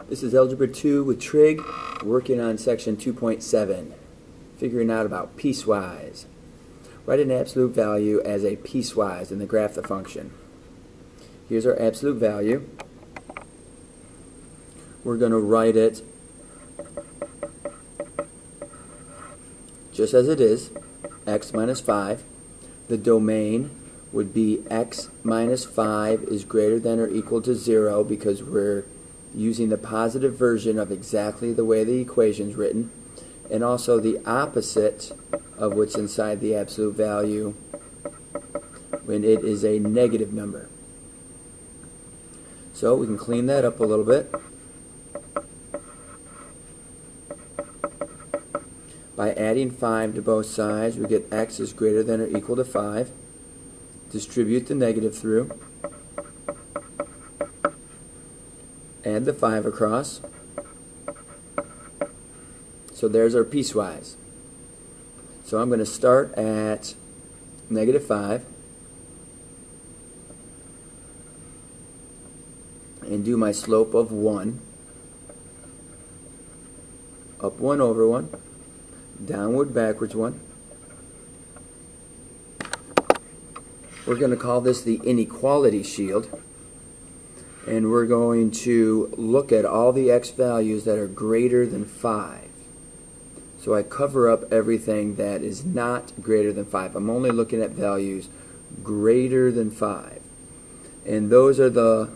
This is Algebra 2 with Trig, working on section 2.7, figuring out about piecewise. Write an absolute value as a piecewise in the graph the function. Here's our absolute value. We're going to write it just as it is, x minus 5. The domain would be x minus 5 is greater than or equal to 0 because we're using the positive version of exactly the way the equation is written, and also the opposite of what's inside the absolute value when it is a negative number. So we can clean that up a little bit by adding 5 to both sides. We get x is greater than or equal to 5. Distribute the negative through. Add the 5 across. So there's our piecewise. So I'm going to start at negative 5 and do my slope of 1. Up 1 over 1. Downward backwards 1. We're going to call this the inequality shield. And we're going to look at all the x values that are greater than 5. So I cover up everything that is not greater than 5. I'm only looking at values greater than 5. And those are the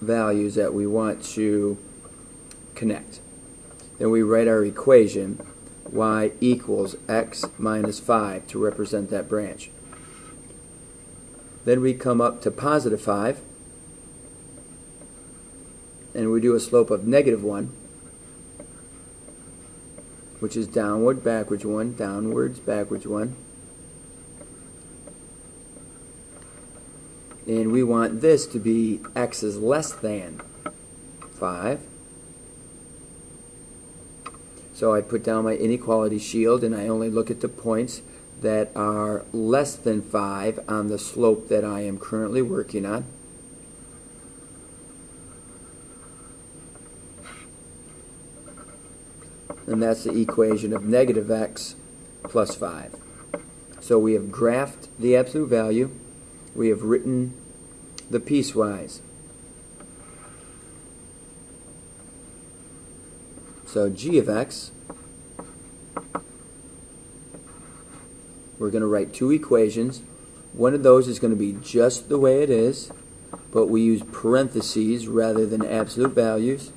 values that we want to connect. Then we write our equation, y equals x minus 5, to represent that branch. Then we come up to positive 5. And we do a slope of negative 1, which is downward, backwards 1, downwards, backwards 1. And we want this to be x is less than 5. So I put down my inequality shield and I only look at the points that are less than 5 on the slope that I am currently working on. And that's the equation of negative x plus 5. So we have graphed the absolute value. We have written the piecewise. So g of x, we're going to write two equations. One of those is going to be just the way it is, but we use parentheses rather than absolute values.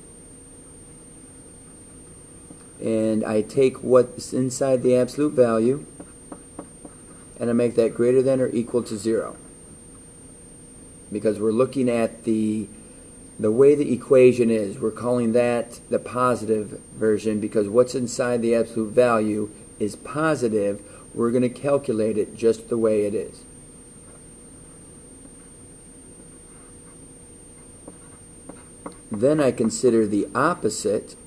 And I take what's inside the absolute value and I make that greater than or equal to 0. Because we're looking at the way the equation is. We're calling that the positive version because what's inside the absolute value is positive. We're going to calculate it just the way it is. Then I consider the opposite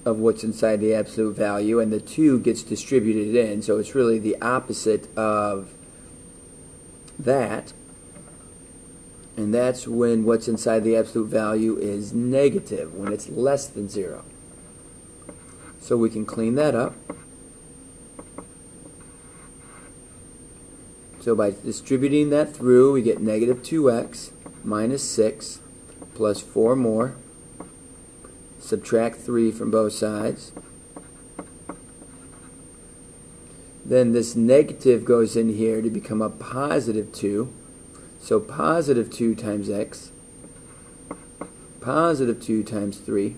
of what's inside the absolute value, and the 2 gets distributed in, so it's really the opposite of that, and that's when what's inside the absolute value is negative, when it's less than 0. So we can clean that up. So by distributing that through, we get negative 2x minus 6 plus 4 more. Subtract 3 from both sides. Then this negative goes in here to become a positive 2. So positive 2 times x, positive 2 times 3.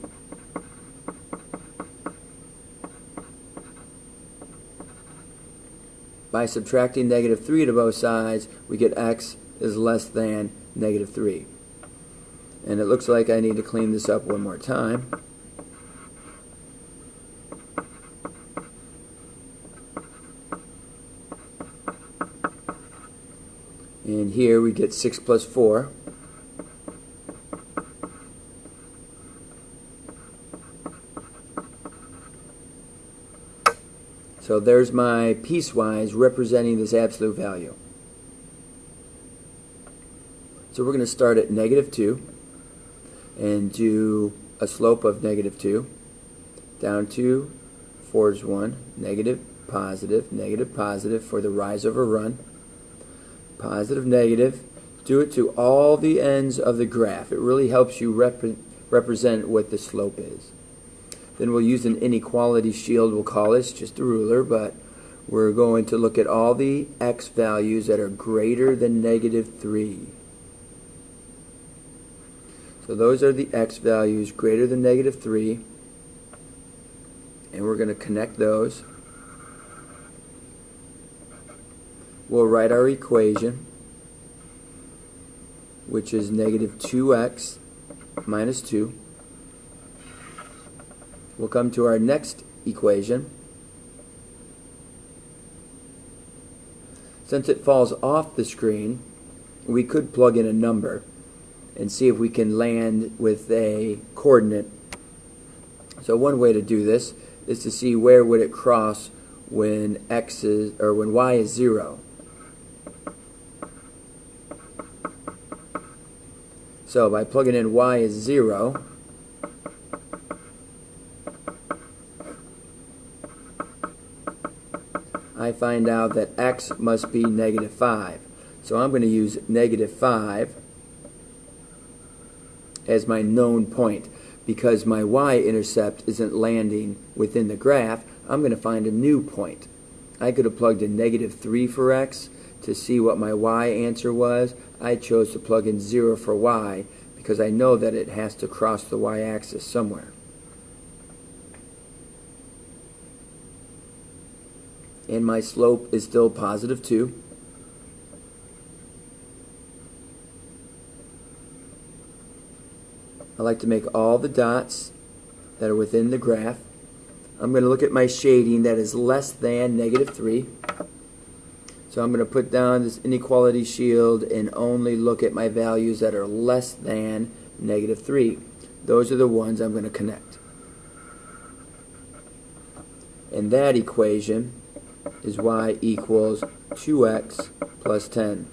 By subtracting negative 3 to both sides, we get x is less than negative 3. And it looks like I need to clean this up one more time. And here we get 6 plus 4. So there's my piecewise representing this absolute value. So we're going to start at -2 and do a slope of -2 down to forwards 1, negative, positive for the rise over run, positive, negative. Do it to all the ends of the graph. It really helps you represent what the slope is. Then we'll use an inequality shield, we'll call this, just a ruler, but we're going to look at all the x values that are greater than -3. So those are the x values greater than -3, and we're going to connect those. We'll write our equation, which is -2x minus 2. We'll come to our next equation. Since it falls off the screen, we could plug in a number and see if we can land with a coordinate. So one way to do this is to see where would it cross when when y is 0. So by plugging in y is 0, I find out that x must be -5. So I'm going to use -5 as my known point. Because my y-intercept isn't landing within the graph, I'm going to find a new point. I could have plugged in -3 for x to see what my y answer was. I chose to plug in 0 for y because I know that it has to cross the y-axis somewhere. And my slope is still +2. I like to make all the dots that are within the graph. I'm going to look at my shading that is less than -3. So I'm going to put down this inequality shield and only look at my values that are less than -3. Those are the ones I'm going to connect. And that equation is y equals 2x plus 10.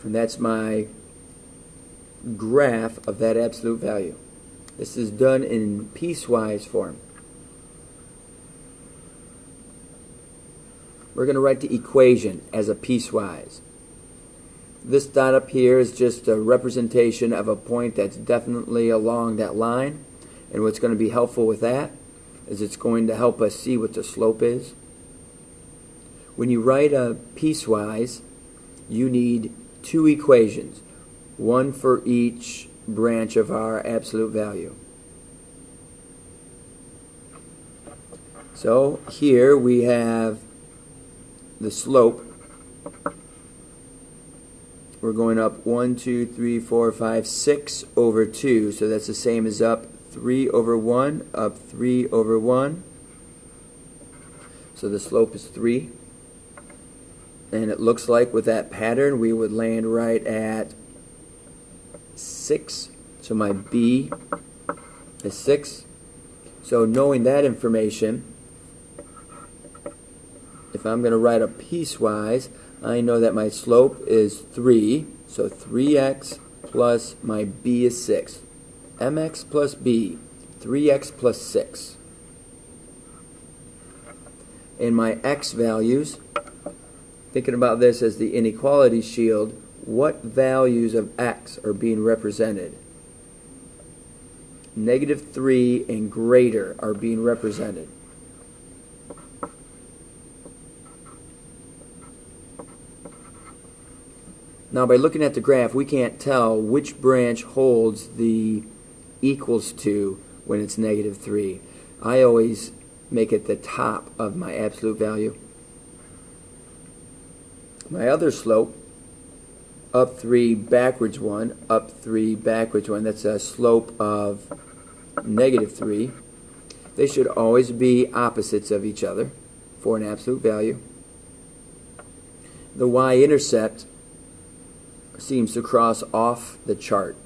And that's my graph of that absolute value. This is done in piecewise form. We're going to write the equation as a piecewise. This dot up here is just a representation of a point that's definitely along that line, and what's going to be helpful with that is it's going to help us see what the slope is. When you write a piecewise, you need 2 equations, one for each branch of our absolute value. So here we have the slope. We're going up 1, 2, 3, 4, 5, 6 over 2. So that's the same as up 3 over 1, up 3 over 1. So the slope is 3. And it looks like with that pattern we would land right at 6. So my B is 6. So knowing that information, if I'm going to write a piecewise, I know that my slope is 3. So 3x plus my B is 6. mx plus b, 3x plus 6. And my x values, thinking about this as the inequality shield, what values of x are being represented? -3 and greater are being represented. Now by looking at the graph, we can't tell which branch holds the equals to when it's -3. I always make it the top of my absolute value. My other slope, up 3, backwards 1, up 3, backwards 1, that's a slope of -3. They should always be opposites of each other for an absolute value. The y-intercept seems to cross off the chart.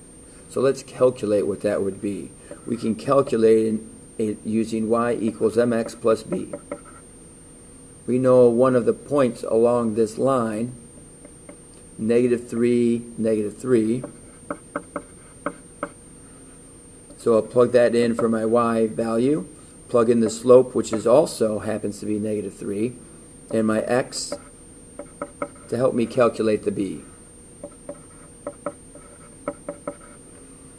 So let's calculate what that would be. We can calculate it using y equals mx plus b. We know one of the points along this line negative 3, negative 3. So I'll plug that in for my y value, plug in the slope, which is also happens to be negative 3, and my x to help me calculate the b.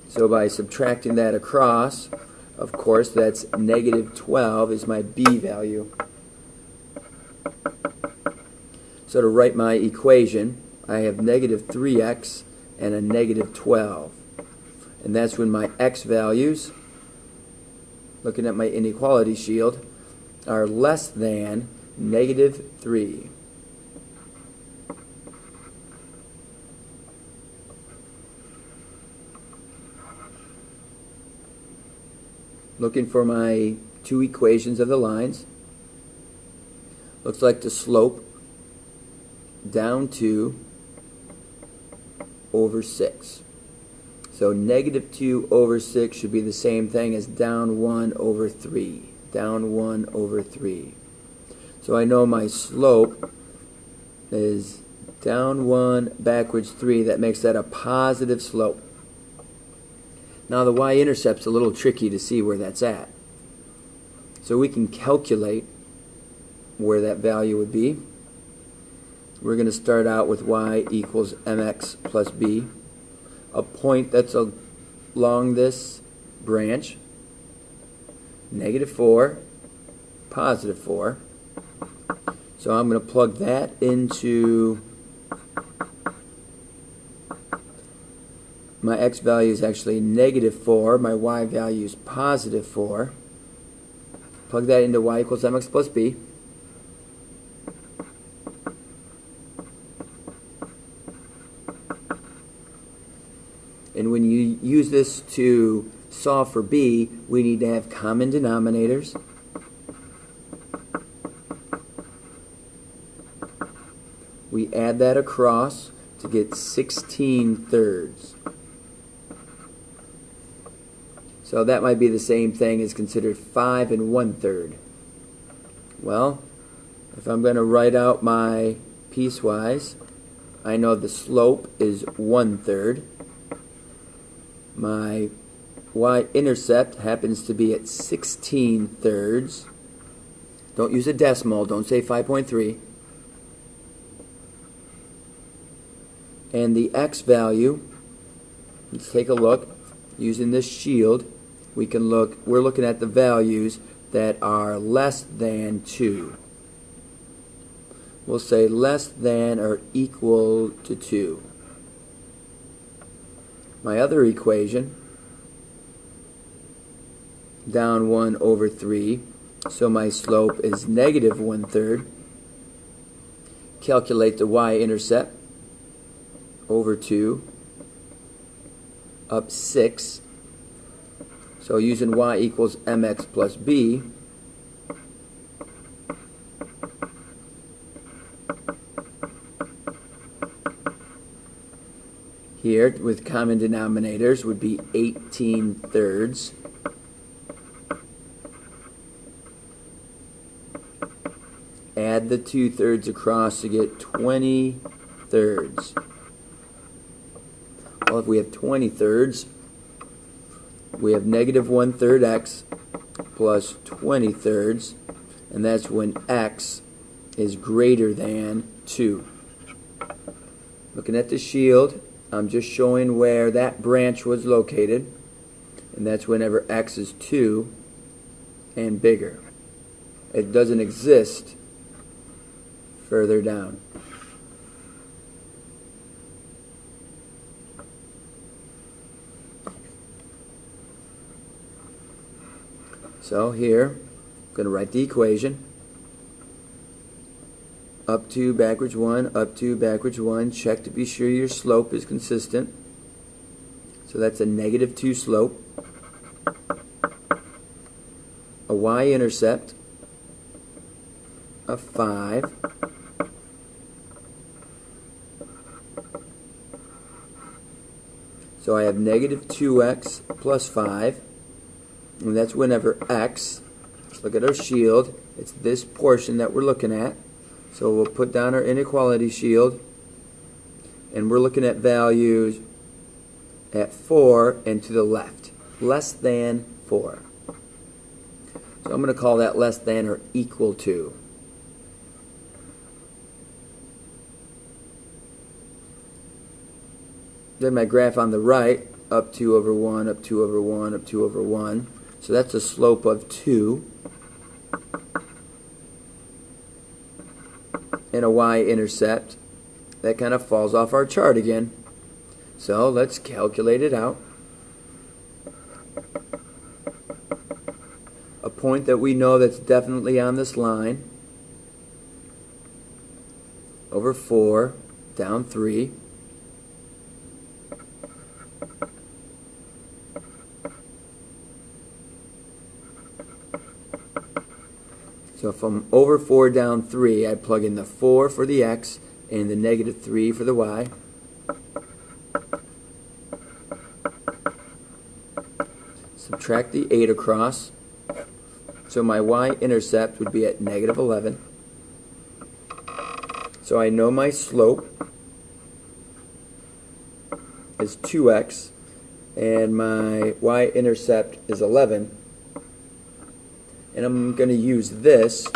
So by subtracting that across, of course, that's negative 12 is my b value. So to write my equation, I have negative 3x and a negative 12. And that's when my x values, looking at my inequality shield, are less than negative 3. Looking for my two equations of the lines. Looks like the slope down 2 over 6. So negative 2 over 6 should be the same thing as down 1 over 3. Down 1 over 3. So I know my slope is down 1, backwards 3. That makes that a positive slope. Now the y-intercept's a little tricky to see where that's at. So we can calculate where that value would be. We're going to start out with y equals mx plus b. A point that's along this branch. Negative 4, positive 4. So I'm going to plug that into my x value is actually negative 4. My y value is positive 4. Plug that into y equals mx plus b. And when you use this to solve for b, we need to have common denominators. We add that across to get 16/3. So that might be the same thing as considered 5 1/3. Well, if I'm going to write out my piecewise, I know the slope is 1/3. My y-intercept happens to be at 16/3. Don't use a decimal, don't say 5.3. And the x value, let's take a look. Using this shield, we're looking at the values that are less than 2. We'll say less than or equal to 2. My other equation, down 1 over 3, so my slope is negative 1/3. Calculate the y-intercept over 2, up 6. So using y equals mx plus b, here with common denominators would be 18/3. Add the 2/3 across to get 20/3. Well, if we have 20/3, we have negative 1/3 x plus 20/3, and that's when x is greater than 2. Looking at the shield, I'm just showing where that branch was located, and that's whenever x is 2 and bigger. It doesn't exist further down. So here, I'm going to write the equation. Up 2, backwards 1, up 2, backwards 1. Check to be sure your slope is consistent. So that's a negative 2 slope. A y-intercept of 5. So I have negative 2x plus 5. And that's whenever x, let's look at our shield, it's this portion that we're looking at. So we'll put down our inequality shield, and we're looking at values at 4 and to the left, less than 4. So I'm going to call that less than or equal to. Then my graph on the right, up 2 over 1, up 2 over 1, up 2 over 1. So that's a slope of 2. And a y-intercept. That kind of falls off our chart again. So let's calculate it out. A point that we know that's definitely on this line. Over 4, down 3. So if I'm over 4 down 3, I plug in the 4 for the x and the negative 3 for the y. Subtract the 8 across. So my y-intercept would be at negative 11. So I know my slope is 2x and my y-intercept is 11. And I'm going to use this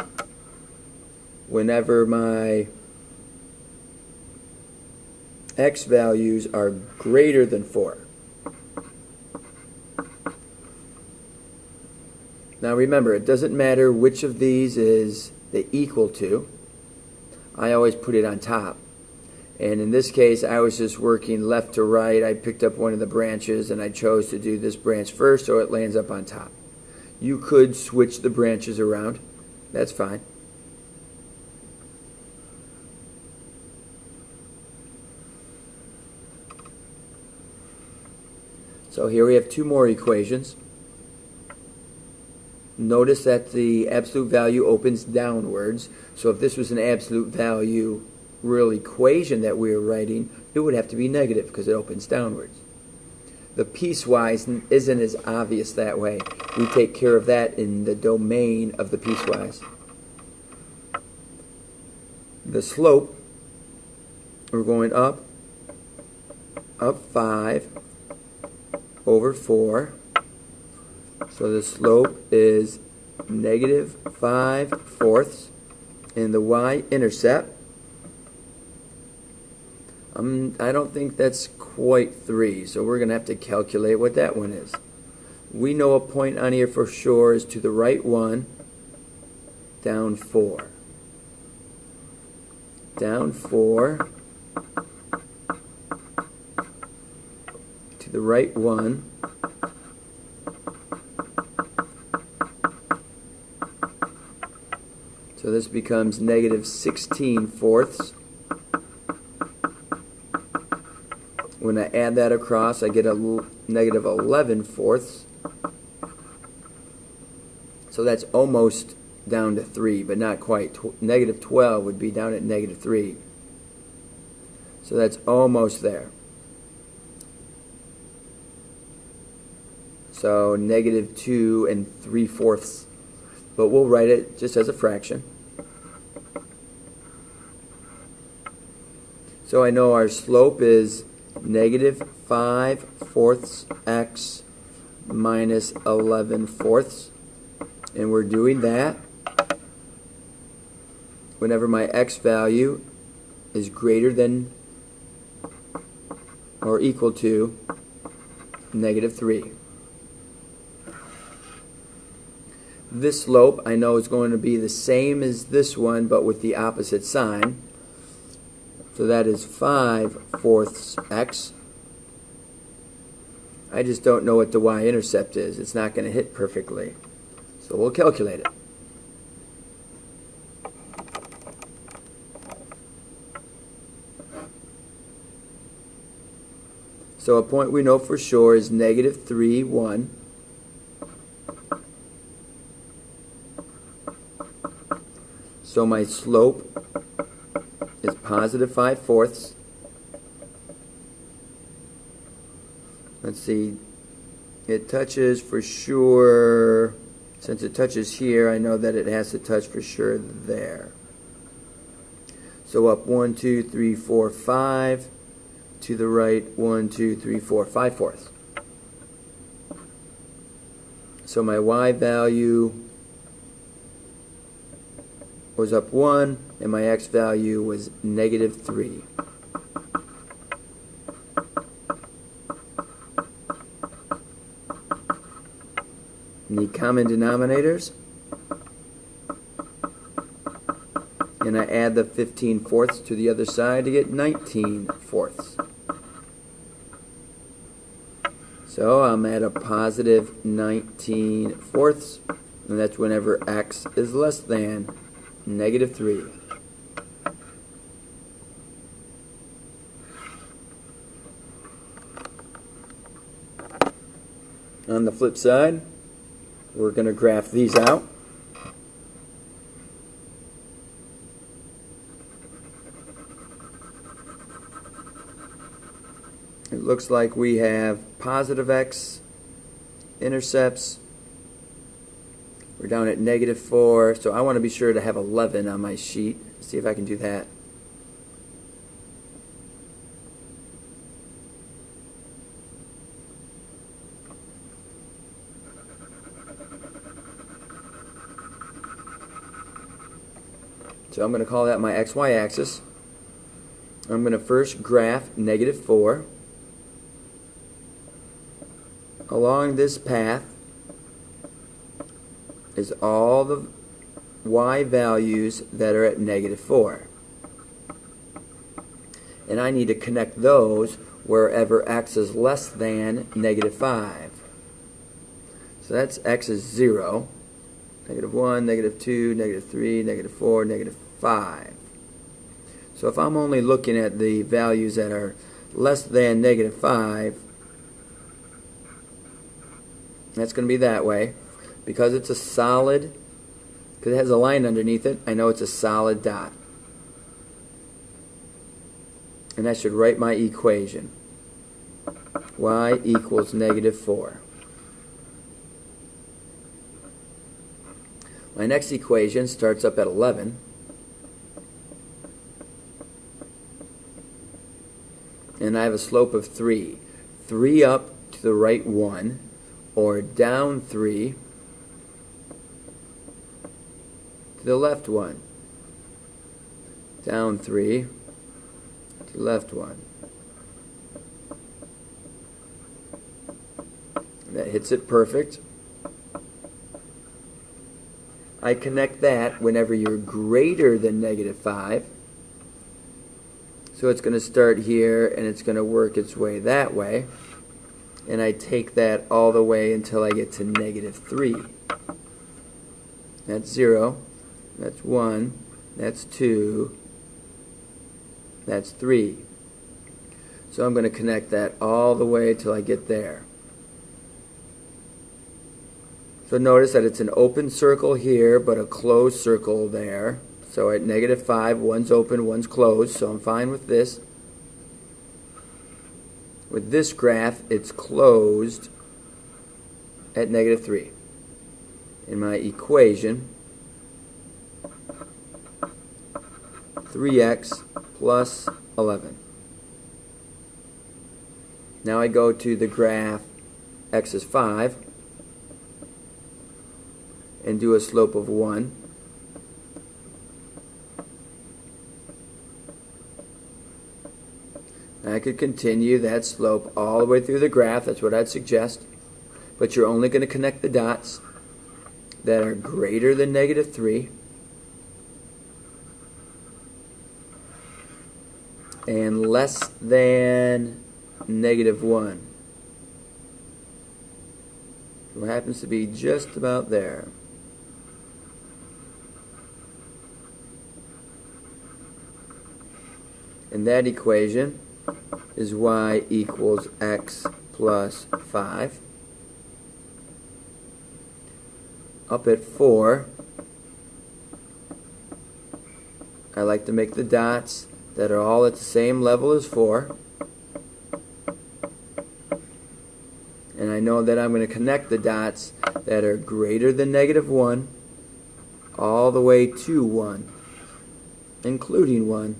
whenever my x values are greater than 4. Now remember, it doesn't matter which of these is the equal to. I always put it on top. And in this case, I was just working left to right. I picked up one of the branches and I chose to do this branch first so it lands up on top. You could switch the branches around. That's fine. So here we have two more equations. Notice that the absolute value opens downwards. So if this was an absolute value real equation that we were writing, it would have to be negative because it opens downwards. The piecewise isn't as obvious that way. We take care of that in the domain of the piecewise. The slope, we're going up 5 over 4. So the slope is negative 5/4. And the y-intercept, I don't think that's quite 3, so we're going to have to calculate what that one is. We know a point on here for sure is to the right 1, down 4. Down 4, to the right 1, so this becomes negative 16/4. When I add that across, I get a negative 11/4. So that's almost down to 3, but not quite. Negative 12 would be down at negative 3. So that's almost there. So negative 2 3/4. But we'll write it just as a fraction. So I know our slope is negative 5/4 x minus 11/4. And we're doing that whenever my x value is greater than or equal to negative 3. This slope I know is going to be the same as this one but with the opposite sign. So that is 5/4 x. I just don't know what the y-intercept is. It's not going to hit perfectly. So we'll calculate it. So a point we know for sure is negative 3, 1. So my slope is positive 5/4. Let's see, it touches for sure, since it touches here, I know that it has to touch for sure there. So up 1, 2, 3, 4, 5. to the right 1, 2, 3, 4, 5 fourths. So my y value was up 1, and my x value was negative 3. Need common denominators, and I add the 15 fourths to the other side to get 19 fourths. So I'm at a positive 19 fourths, and that's whenever x is less than negative 3. On the flip side, we're going to graph these out. It looks like we have positive x-intercepts. We're down at negative 4, so I want to be sure to have 11 on my sheet. See if I can do that. So I'm going to call that my xy axis. I'm going to first graph negative 4. Along this path is all the y values that are at negative 4. And I need to connect those wherever x is less than negative 5. So that's x is 0, negative 1, negative 2, negative 3, negative 4, negative 5. So if I'm only looking at the values that are less than negative 5, that's going to be that way. Because it's a solid, because it has a line underneath it, I know it's a solid dot. And I should write my equation. Y equals negative 4. My next equation starts up at 11. And I have a slope of 3. 3 up to the right 1, or down 3 to the left 1. Down 3 to the left 1. That hits it perfect. I connect that whenever you're greater than negative 5. So it's going to start here and it's going to work its way that way. And I take that all the way until I get to negative 3. That's 0. That's 1. That's 2. That's 3. So I'm going to connect that all the way till I get there. So notice that it's an open circle here, but a closed circle there. So at negative 5, one's open, one's closed, so I'm fine with this. With this graph, it's closed at negative 3. In my equation, 3x plus 11. Now I go to the graph x is 5 and do a slope of 1. And I could continue that slope all the way through the graph. That's what I'd suggest. But you're only going to connect the dots that are greater than negative 3 and less than negative 1. It happens to be just about there. And that equation is y equals x plus 5. Up at 4, I like to make the dots that are all at the same level as 4. And I know that I'm going to connect the dots that are greater than negative 1 all the way to 1, including 1.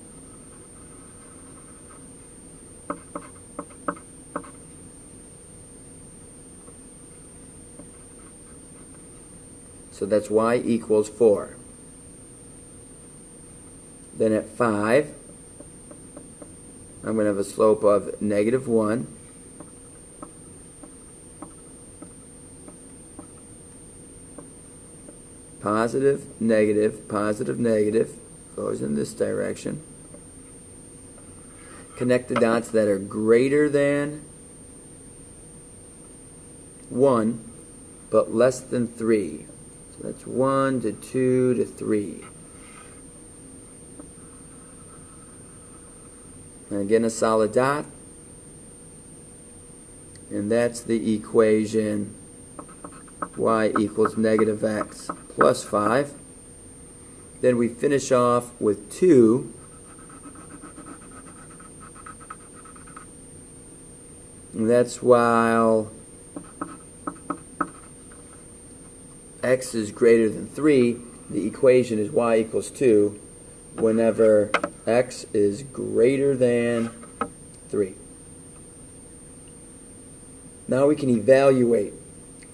So that's y equals 4. Then at 5, I'm going to have a slope of -1. Positive, negative, goes in this direction. Connect the dots that are greater than 1, but less than 3. So that's 1 to 2 to 3. And again, a solid dot. And that's the equation y equals -x plus 5. Then we finish off with 2. And that's while x is greater than 3, the equation is y equals 2 whenever x is greater than 3. Now we can evaluate.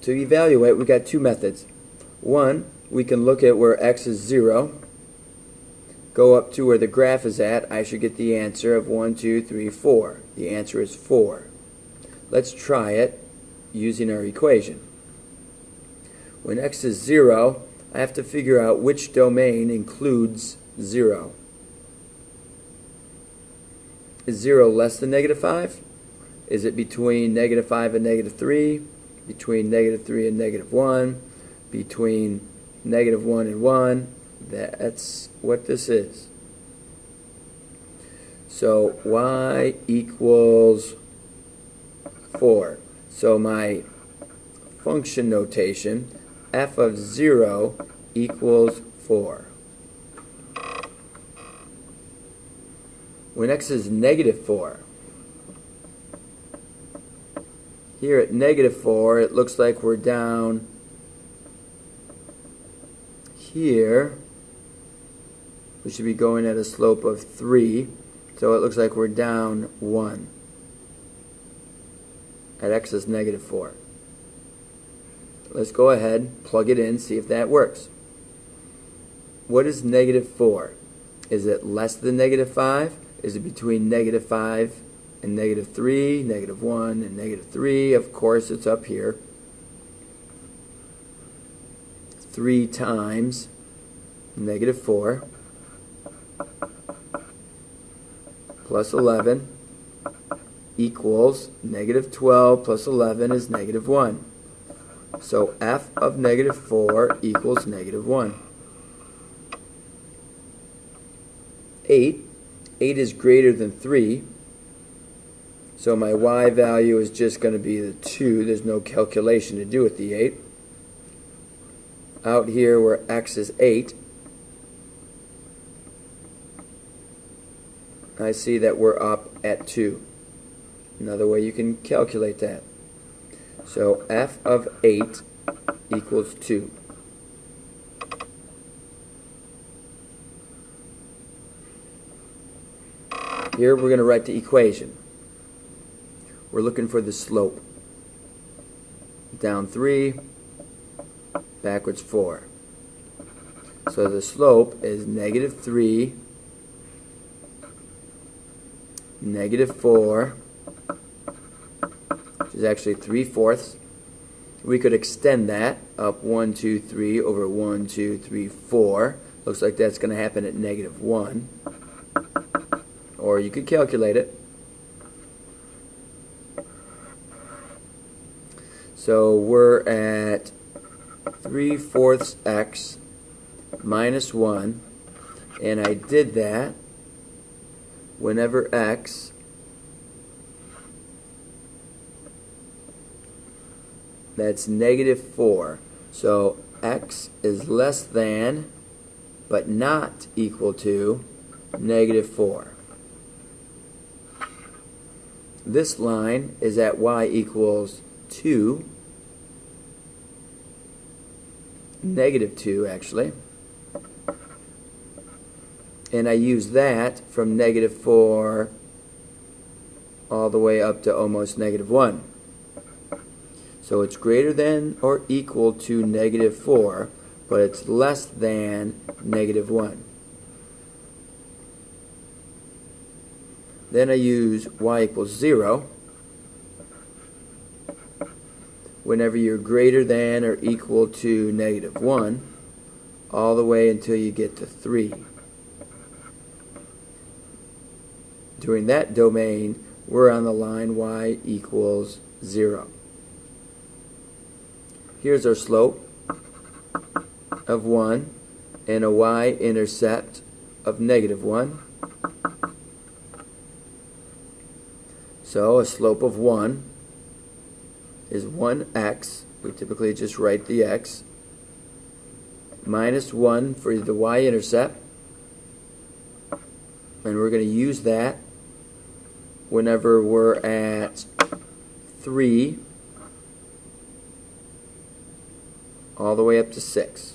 To evaluate, we've got two methods. One, we can look at where x is 0, go up to where the graph is at. I should get the answer of 1, 2, 3, 4. The answer is 4. Let's try it using our equation. When x is 0, I have to figure out which domain includes 0. Is 0 less than -5? Is it between -5 and -3? Between -3 and -1? Between -1 and 1? That's what this is. So y equals 4. So my function notation, f of 0 equals 4. When x is -4, here at -4, it looks like we're down here. We should be going at a slope of 3, so it looks like we're down 1 at x is -4. Let's go ahead, plug it in, see if that works. What is -4? Is it less than -5? Is it between -5 and -3, -1 and -3? Of course, it's up here. 3 times -4 plus 11 equals -12 plus 11 is -1. So f of -4 equals -1. 8 is greater than 3. So my y value is just going to be the 2. There's no calculation to do with the 8. Out here where x is 8, I see that we're up at 2. Another way you can calculate that. So f of 8 equals 2. Here we're going to write the equation. We're looking for the slope. Down 3, backwards 4. So the slope is -3, -4, which is actually 3/4. We could extend that up 1, 2, 3 over 1, 2, 3, 4. Looks like that's going to happen at -1. Or you could calculate it. So we're at 3/4 x minus 1, and I did that whenever x that's -4. So x is less than but not equal to -4. This line is at y equals 2, -2 actually, and I use that from -4 all the way up to almost -1. So it's greater than or equal to -4, but it's less than -1. Then I use y equals 0 whenever you're greater than or equal to -1, all the way until you get to 3. During that domain, we're on the line y equals 0. Here's our slope of 1 and a y-intercept of -1. So a slope of 1 is 1x, we typically just write the x, minus 1 for the y-intercept, and we're going to use that whenever we're at 3 all the way up to 6.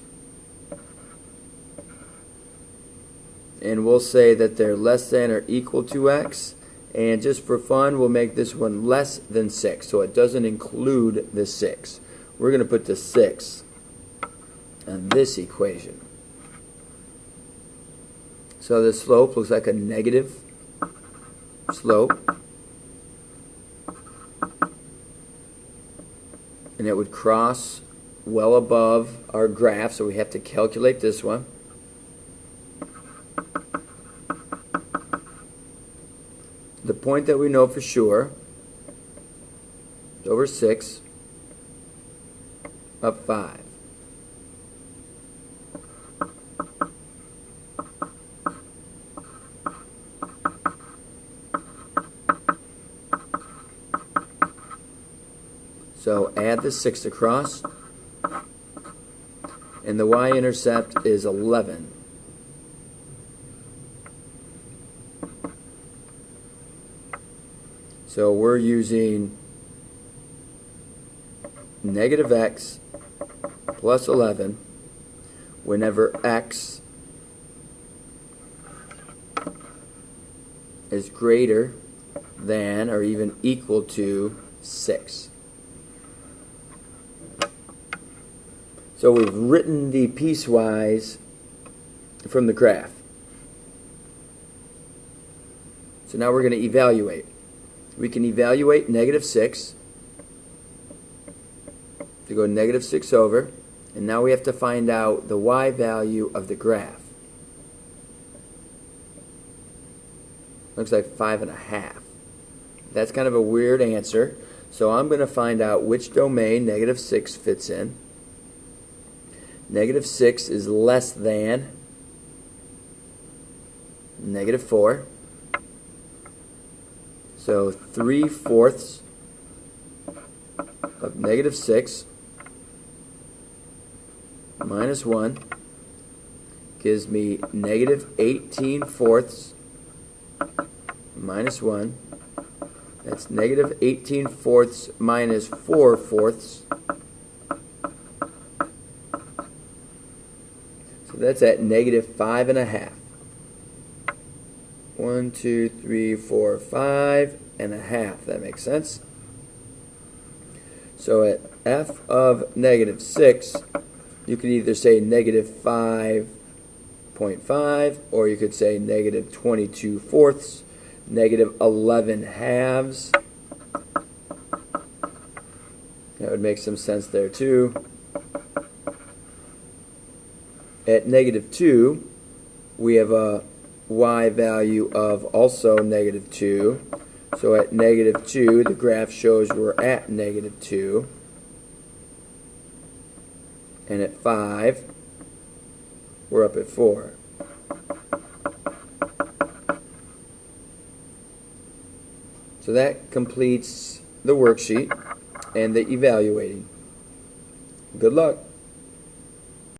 And we'll say that they're less than or equal to x, and just for fun we'll make this one less than 6, so it doesn't include the 6. We're going to put the 6 on this equation. So the slope looks like a negative slope, and it would cross well above our graph, so we have to calculate this one. The point that we know for sure is over 6 up 5. So add the 6 across, and the y-intercept is 11. So we're using -x plus 11 whenever x is greater than or even equal to 6. So we've written the piecewise from the graph. So now we're going to evaluate. We can evaluate -6 to go -6 over, and now we have to find out the y value of the graph. Looks like 5.5. That's kind of a weird answer, so I'm going to find out which domain -6 fits in. -6 is less than -4. So 3/4 of -6 minus 1 gives me -18/4 minus 1. That's -18/4 minus 4/4. So that's at -5.5. 1, 2, 3, 4, 5.5. That makes sense. So at f of -6, you could either say -5.5, or you could say -22/4, -11/2. That would make some sense there too. At -2, we have a y value of also -2. So at -2, the graph shows we're at -2. And at 5, we're up at 4. So that completes the worksheet and the evaluating. Good luck.